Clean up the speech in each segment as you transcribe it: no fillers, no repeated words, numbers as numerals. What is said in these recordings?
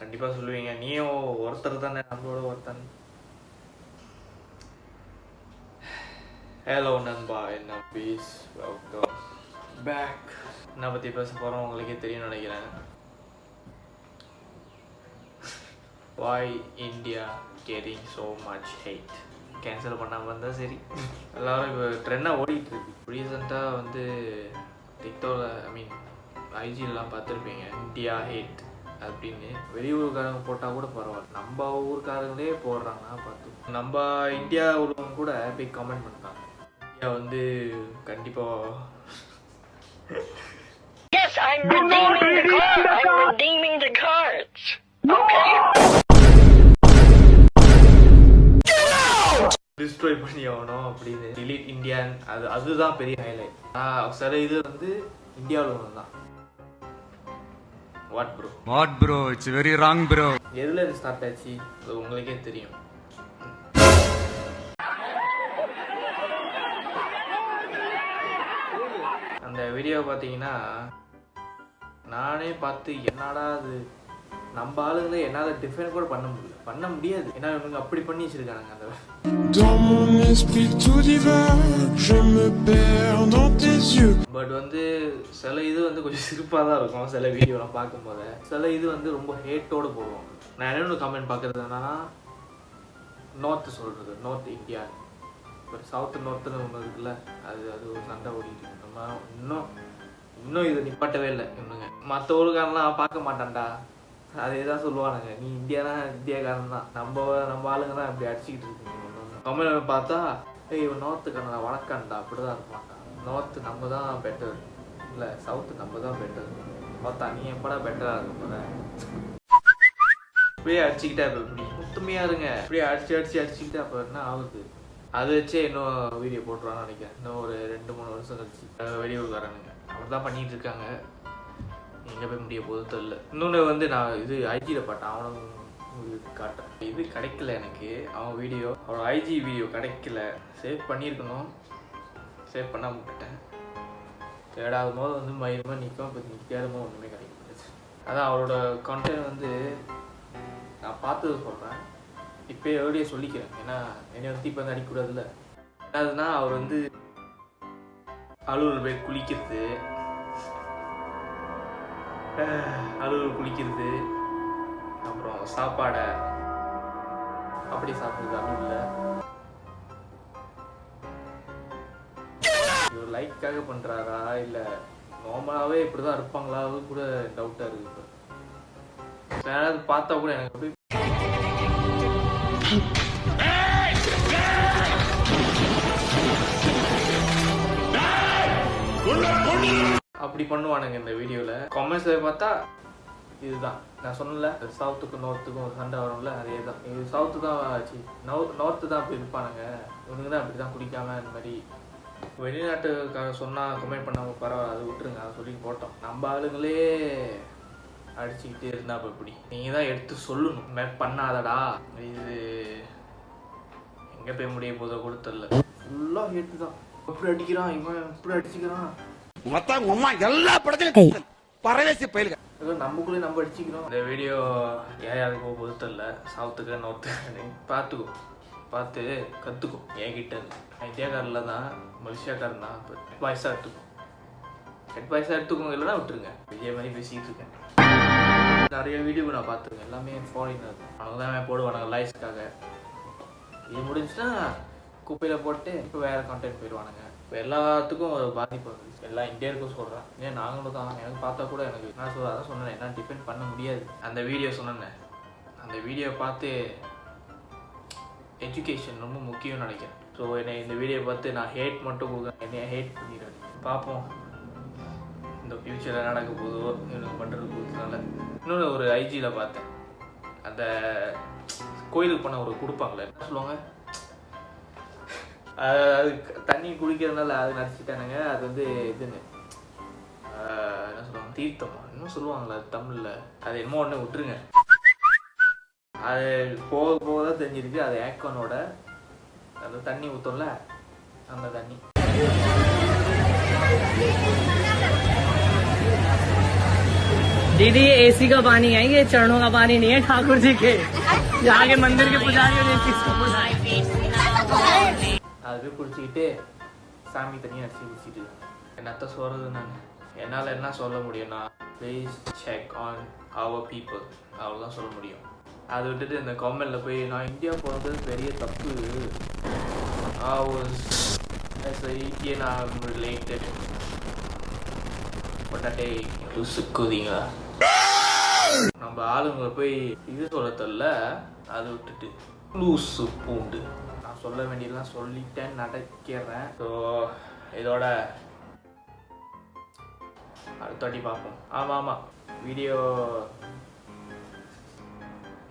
கண்டிப்பாக சொல்லுவீங்க, நீயும் ஒருத்தர் தானே நம்மளோட ஒருத்தன். ஹலோ நண்பா, என்ன பீஸ், வெல்கம் பேக். என்ன பற்றி பேச போகிறோம் உங்களுக்கே தெரியும் நினைக்கிறேன். Why India getting so much hate? Cancel பண்ணாமல் இருந்தால் சரி. எல்லாரும் இப்போ ட்ரெண்டாக ஓடிட்டு இருக்கு. ரீசெண்டாக வந்து டிக்டாக்ல ஐஜிலாம் பார்த்துருப்பீங்க, இந்தியா ஹேட் அப்படின்னு. வெளியூருக்காரங்க போட்டால் கூட பரவாயில்ல, நம்ம ஊருக்காரங்களே போடுறாங்கன்னா பார்த்து. நம்ம இந்தியா உள்ளவங்க கூட போய் கமெண்ட் பண்ணுறாங்க, இந்தியா வந்து கண்டிப்பாக Yes, I'm redeeming the card. I'm redeeming the cards. Okay. Destroy பண்ணி ஆகணும் அப்படின்னு டிலீட் இந்தியான். அதுதான் பெரிய ஹைலைட். சில இது வந்து இந்தியாவில் ஒன்று தான். What bro it's very wrong bro. எதுல இது ஸ்டார்ட் ஆச்சு அது உங்களுக்கே தெரியும். அந்த வீடியோ பார்த்தீங்கன்னா நானே பார்த்து என்னடா அது, நம்ம ஆளுங்களே என்னால் டிஃபைன் கூட பண்ண முடியாது. ஏன்னா இவங்க அப்படி பண்ணி வச்சிருக்காங்க. அந்த பட் வந்து சில இது வந்து கொஞ்சம் சிரிப்பாக தான் இருக்கும். சில வீடியோலாம் பார்க்கும்போது சில இது வந்து ரொம்ப ஹேட்டோடு போடுவோம். நான் என்ன கமெண்ட் பார்க்குறது என்னன்னா, நார்த்து சொல்கிறது, நார்த் இந்தியா பட் சவுத்து நார்த்துன்னு ஒன்று இருக்குல்ல, அது ஒரு சண்டை ஓடிட்டு. நம்ம இன்னும் இதை நிப்பாட்டவே இல்லை இவனுங்க. மற்ற ஊருக்காரெலாம் பார்க்க மாட்டான்டா, அதே தான் சொல்லுவானுங்க, நீ இந்தியாக்காரன் தான், நம்ம ஆளுங்க தான் இப்படி அடிச்சுக்கிட்டு இருக்குங்க. தமிழ் பார்த்தா இவன் நார்த்துக்கான வழக்கான்டா, அப்படிதான் இருப்பான். நார்த்து நம்ம தான் பெட்டர், இல்லை சவுத்து நம்ம தான் பெட்டர். பார்த்தா நீ எப்படா பெட்டராக இருக்கும் போல இப்படியே அடிச்சுக்கிட்டா. இப்போ இப்படி முத்துமையா இருங்க, இப்படியே அடிச்சுக்கிட்டா அப்போ என்ன ஆகுது? அதை வச்சே இன்னும் வீடியோ போட்டுருவான்னு நினைக்கிறேன். இன்னும் ஒரு 2-3 வருஷம் கழிச்சு வெளியூருக்காரனுங்க அப்படி தான் பண்ணிட்டு இருக்காங்க. எங்கே போய் முடிய போது தெரியல. இன்னொன்று வந்து நான் இது ஐஜியில் பார்த்தேன், அவனும் காட்டேன். இது கிடைக்கல எனக்கு, அவன் வீடியோ, அவனோட ஐஜி வீடியோ கிடைக்கல. சேவ் பண்ணியிருக்கணும், சேவ் பண்ண விட்டுட்டேன். தேடாத போது வந்து மயிலுமா நிற்கும், இப்போ தேடும் போது ஒன்றுமே கிடைக்க முடியாது. அதான் அவரோட கண்டென்ட் வந்து நான் பார்த்தது சொல்கிறேன், இப்போ எவ்வளோ சொல்லிக்கிறேன். ஏன்னா என்னை வந்து இப்போ வந்து அடிக்கக்கூடாதுல்ல. என்னதுன்னா அவர் வந்து அலுவல் போய் குளிக்கிறது, அப்புறம் சாப்பாடை அப்படி சாப்பிடுறது அலுவலில். இவர் லைக்காக பண்ணுறாரா இல்லை நார்மலாகவே இப்படி தான் இருப்பாங்களா கூட டவுட்டாக இருக்குது. இப்போ யாராவது பார்த்தா கூட எனக்கு அப்படி அப்படி பண்ணுவானுங்க இந்த வீடியோவில். காமெண்ட்ஸை பார்த்தா இதுதான் நான் சொன்னல, சவுத்துக்கும் நார்த்துக்கும் ஒரு சண்டை வரும்ல, அதே தான். இது சவுத்து தான் ஆச்சு, நார்த்து தான் அப்படி இருப்பானுங்க, இவனுக்கு தான் அப்படி தான் குடிக்காம இந்த மாதிரி. வெளிநாட்டுக்காக சொன்னால் கமெண்ட் பண்ணாம பரவாயில்ல, அது விட்டுருங்க, அதை சொல்லி போட்டோம். நம்ம ஆளுங்களே அடிச்சுக்கிட்டே இருந்தா அப்போ இப்படி நீங்கள் தான் எடுத்து சொல்லணும், இந்த மாதிரி பண்ணாதடா. இது எங்கே போய் முடிய போதோ கூட தெரியல. ஃபுல்லாக ஹேட்டு தான். எப்படி அடிக்கிறான் இவன், எப்படி அடிச்சுக்கிறான், எல்லா படத்தையும் பரவேசி பயிலுங்க. நமக்குள்ளே நம்ம அடிச்சுக்கிறோம். இந்த வீடியோ யாருக்கு போக தெரியல, சவுத்துக்கு நார்த்துக்கு பார்த்துக்கோ, பார்த்து கற்றுக்கும். என்கிட்ட இந்தியாக்காரில் தான், மலேசியாக்காரன் தான். இப்போ அட்வைஸாக எடுத்துக்கும், அட்வைஸாக எடுத்துக்கோங்க, இல்லைனா விட்டுருங்க. இதே மாதிரி பேசிக்கிட்டு இருக்கேன். நிறைய வீடியோ நான் பார்த்துருக்கேன், எல்லாமே ஃபாரினர். அவங்க தான் போடுவானுங்க லைக்ஸ்க்காக. இது முடிஞ்சுன்னா குப்பையில் போட்டு இப்போ வேறு கான்டென்ட் போயிடுவானுங்க. இப்போ எல்லாத்துக்கும் ஒரு பாதிப்பு வந்துச்சு, எல்லா இந்தியருக்கும் சொல்கிறேன். ஏன் நாங்களும் தான், எனக்கு பார்த்தா கூட எனக்கு நான் அதான் சொன்னேன், என்ன டிபெண்ட் பண்ண முடியாது. அந்த வீடியோ சொன்னேன், அந்த வீடியோ பார்த்து எஜுகேஷன் ரொம்ப முக்கியம்னு நினைக்கிறேன். ஸோ என்னை இந்த வீடியோ பார்த்து நான் ஹேட் மட்டும் என்னைய ஹேட் பண்ணிடுறேன். பார்ப்போம் இந்த ஃப்யூச்சரில் நடக்க போதோ எனக்கு பண்ணுறது போதுனால. இன்னொன்று ஒரு ஐஜியில் பார்த்தேன், அந்த கோயிலுக்கு போனால் ஒரு கொடுப்பாங்களே, என்ன சொல்லுவாங்க, அது தண்ணி குடிக்கிறதுனால அது நடிச்சுட்டானுங்க. அது வந்து இதுன்னு என்ன சொல்லுவாங்க, தீர்த்தமா இன்னும் சொல்லுவாங்களா அது தமிழில், அது என்னமோ ஒன்று விட்டுருங்க. அது போக போக தான் தெரிஞ்சிருக்கு, அது ஏக்கனோட அந்த தண்ணி ஊற்றோம்ல, அந்த தண்ணி. दीदी ये एसी का पानी है, ये चरणों का पानी नहीं है ठाकुर जी के। यहाँ के मंदिर के पुजारियों ने किसको बुलाया? அது போய் குடிச்சிக்கிட்டு சாமி தனியாக அடிச்சு குடிச்சிட்டு என்னத்த சொல்கிறது நான் என்னால் என்ன சொல்ல முடியும்னா please check on our people அவ்வளோதான் சொல்ல முடியும். அதை விட்டுட்டு இந்த கமெண்டில் போய் நான் இந்தியா போகிறது பெரிய தப்பு நான் ரிலேட்டட் பட்டாட்டே லுசுக்குதிங்க நம்ம ஆளுங்களை போய் இது சொல்ல தெரியல. அதை விட்டுட்டு லூசு பூண்டு நான் சொல்ல வேண்டியதெல்லாம் சொல்லிட்டேன் நடக்கிறேன். ஸோ இதோட அடுத்த வாட்டி பார்ப்போம். ஆமாம் வீடியோ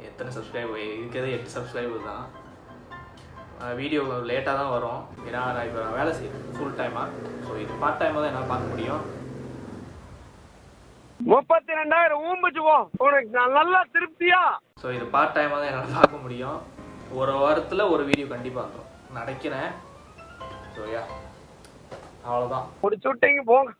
எத்தனை சப்ஸ்கிரைபர் இருக்கிறது 8 சப்ஸ்கிரைபர் தான். வீடியோ லேட்டாக தான் வரும் ஏன்னா நான் இப்போ வேலை செய்யறேன் ஃபுல் டைமாக. ஸோ இது பார்ட் டைமாக தான் என்னால் பார்க்க முடியும். 32,000 ஊம்பிச்சுவோம் உனக்கு நல்லா திருப்தியா. ஸோ இது பார்ட் டைமாக தான் என்னால் பார்க்க முடியும். ஒரு வாரத்தில் ஒரு வீடியோ கண்டிப்பாக வந்துடும் நடக்கிறேன். ஸோ யா அவ்வளோதான். ஒரு சுட்டிங்க போங்க.